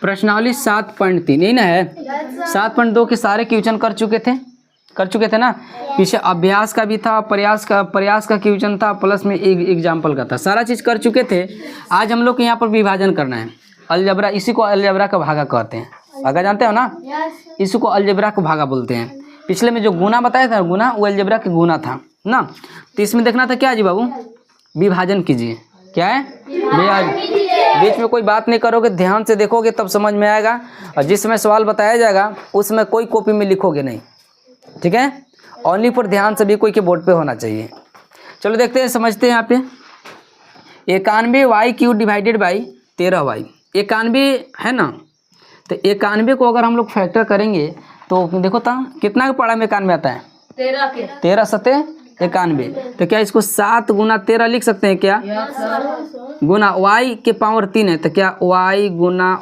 प्रश्नावली 7.3 यही ना है। 7.2 के सारे क्वेश्चन कर चुके थे ना। पीछे अभ्यास का भी था, प्रयास का क्वेश्चन था, प्लस में एक एग्जाम्पल का था, सारा चीज़ कर चुके थे। आज हम लोग को यहाँ पर विभाजन करना है, अलजबरा, इसी को अलजबरा का भागा कहते हैं। भागा जानते हो ना, इसी को अलजबरा का भागा बोलते हैं। पिछले में जो गुना बताया था, गुना वो अलजबरा के गुना था ना। तो इसमें देखना था क्या जी बाबू, विभाजन कीजिए। क्या है, बीच में कोई बात नहीं करोगे, ध्यान से देखोगे तब समझ में आएगा। और जिस समय सवाल बताया जाएगा उसमें कोई कॉपी में लिखोगे नहीं, ठीक है। ओनली पर ध्यान सभी कोई के बोर्ड पे होना चाहिए। चलो देखते हैं, समझते हैं। यहाँ पे 91y³ डिवाइडेड बाई 13y, 91 है ना। तो 91 को अगर हम लोग फैक्टर करेंगे तो देखो तो कितना का पड़ा में 91 आता है, 13 सते 91। तो क्या इसको 7 गुना 13 लिख सकते हैं क्या, गुना y के पावर 3 है, तो क्या y गुना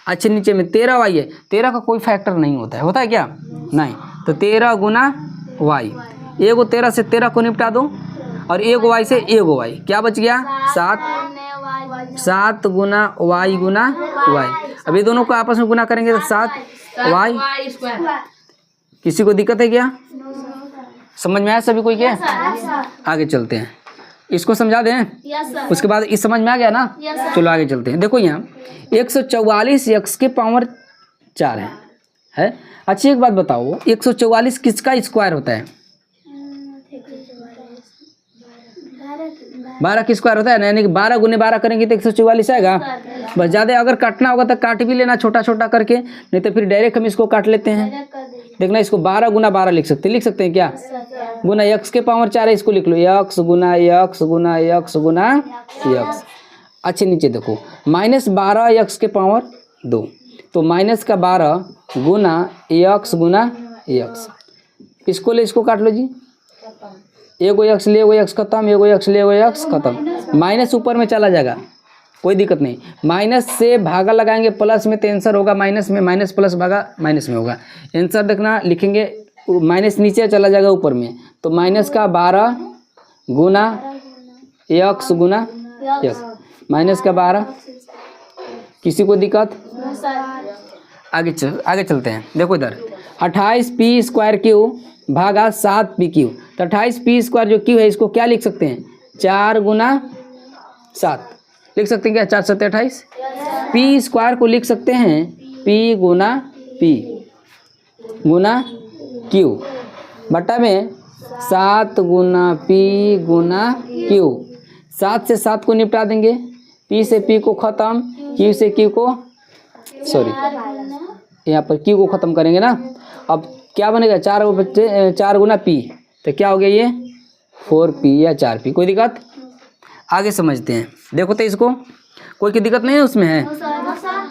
अच्छे नीचे में 13y है। 13 का कोई फैक्टर नहीं होता है क्या, नहीं। तो 13 गुना y, एगो 13 से 13 को निपटा दो और एगो y से एगो y, क्या बच गया 7 गुना y। अब ये दोनों को आपस में गुना करेंगे तो 7y। किसी को दिक्कत है क्या, समझ में आया सभी कोई क्या? आगे चलते हैं, इसको समझा दें। उसके बाद इस समझ में आ गया ना। चलो आगे चलते हैं। देखो यहाँ 144 x के पावर 4 है। अच्छी एक बात बताओ, 144 किसका स्क्वायर होता है, 12 की स्क्वायर होता है ना। यानी कि 12 गुने 12 करेंगे तो 144 आएगा। बस ज़्यादा अगर काटना होगा तो काट भी लेना छोटा छोटा करके, नहीं तो फिर डायरेक्ट हम इसको काट लेते हैं। देखना, इसको 12 गुना 12 लिख सकते हैं क्या, गुना x के पावर 4 है, इसको लिख लो x गुना x। अच्छे नीचे देखो, -12 x के पावर 2, तो -12 गुना x। इसको ले इसको काट लो जी, एगो x ले एगो x खत्म, एगो x ले एगो x खत्म। माइनस ऊपर में चला जाएगा, कोई दिक्कत नहीं। माइनस से भागा लगाएंगे प्लस में तो आंसर होगा माइनस में, माइनस प्लस भागा माइनस में होगा। आंसर देखना लिखेंगे, माइनस नीचे चला जाएगा ऊपर में, तो -12 गुना x गुना x, -12। किसी को दिक्कत? आगे चलते हैं। देखो इधर 28p² भागा 7pq। तो 28p² जो q है इसको क्या लिख सकते हैं, 4 गुना 7 लिख सकते हैं क्या, 4 7 28। p² को लिख सकते हैं p गुना q बटा में 7 गुना p गुना q। 7 से 7 को निपटा देंगे, p से p को ख़त्म, q से q को यहाँ पर q को ख़त्म करेंगे ना। अब क्या बनेगा, 4 गुना p, तो क्या हो गया ये 4p या 4p। कोई दिक्कत? आगे समझते हैं। देखो तो इसको कोई की दिक्कत नहीं है उसमें है।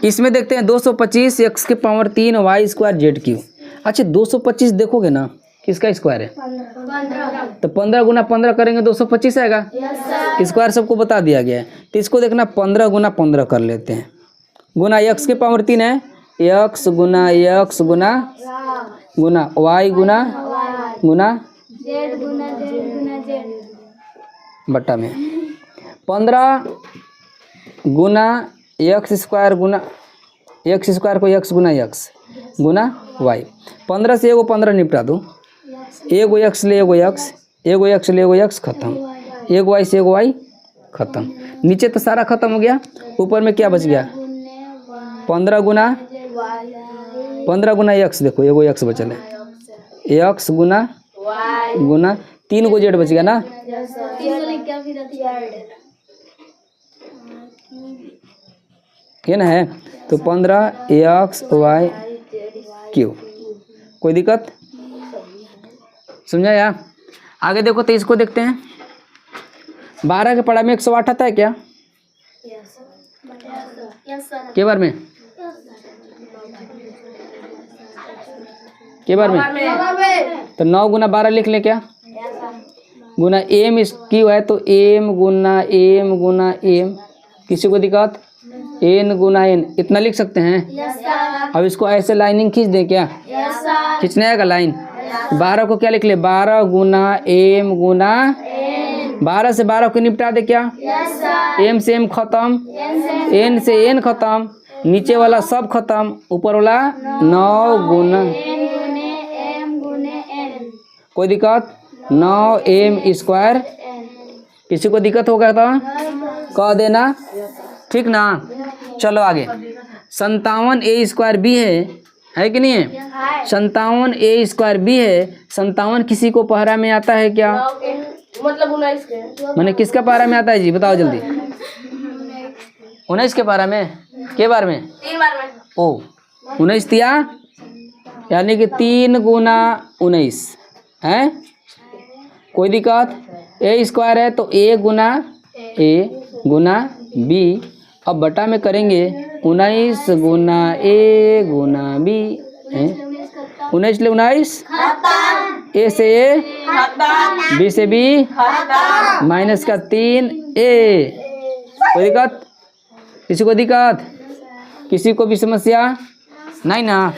इसमें देखते हैं 225 x के पावर 3 y² z³। अच्छा 225 देखोगे ना किसका स्क्वायर है, 15। तो 15 गुना 15 करेंगे 225 आएगा। स्क्वायर सबको बता दिया गया है। तो इसको देखना 15 गुना 15 कर लेते हैं, गुना x के पावर 3 है, x गुना y गुना बट्टा में 15 गुना x² गुना x² को x गुना x गुना y। 15 से एगो 15 निपटा दो, एगो x ले एगो x, एगो x ले एगो x खत्म, एगो y से एगो y खत्म। नीचे तो सारा खत्म हो गया, ऊपर में क्या बच गया 15 गुना x। देखो एगो x बचल है, x गुना 3 गो z बच गया ना। ये ना है, तो 15 x y q। कोई दिक्कत? समझा या? आगे देखो तो इसको देखते हैं। 12 के पढ़ा में 108 आता है क्या, के बार में तो 9 गुना 12 लिख ले क्या, गुना m q है तो m गुना m। किसी को दिक्कत? n गुना n, इतना लिख सकते हैं। अब इसको ऐसे लाइनिंग खींच दें क्या, खींचने आएगा लाइन। 12 को क्या लिख ले, 12 गुना m गुना 12 से 12 को निपटा दे क्या? एम से एम खत्म, एन से एन खत्म, नीचे वाला सब खत्म, ऊपर वाला 9 गुना, कोई दिक्कत? 9m square. किसी को दिक्कत होगा तो कह देना, ठीक ना। चलो आगे, 57a स्क्वायर बी है कि नहीं है? 57a स्क्वायर बी है। 57 किसी को पहरा में आता है क्या? मतलब 19 के, मैंने किसका पारा में आता है जी, बताओ जल्दी। 19 के पारा में, के बार में? 3 बार में। ओ 19 दिया, यानी कि 3 गुना 19 है। कोई दिक्कत? ए स्क्वायर है तो ए गुना बी, अब बटा में करेंगे 19 गुना ए गुना बी है। 19 ले 19, ए से ए, बी से बी, माइनस का 3 ए। कोई दिक्कत? किसी को दिक्कत? किसी को भी समस्या नहीं ना?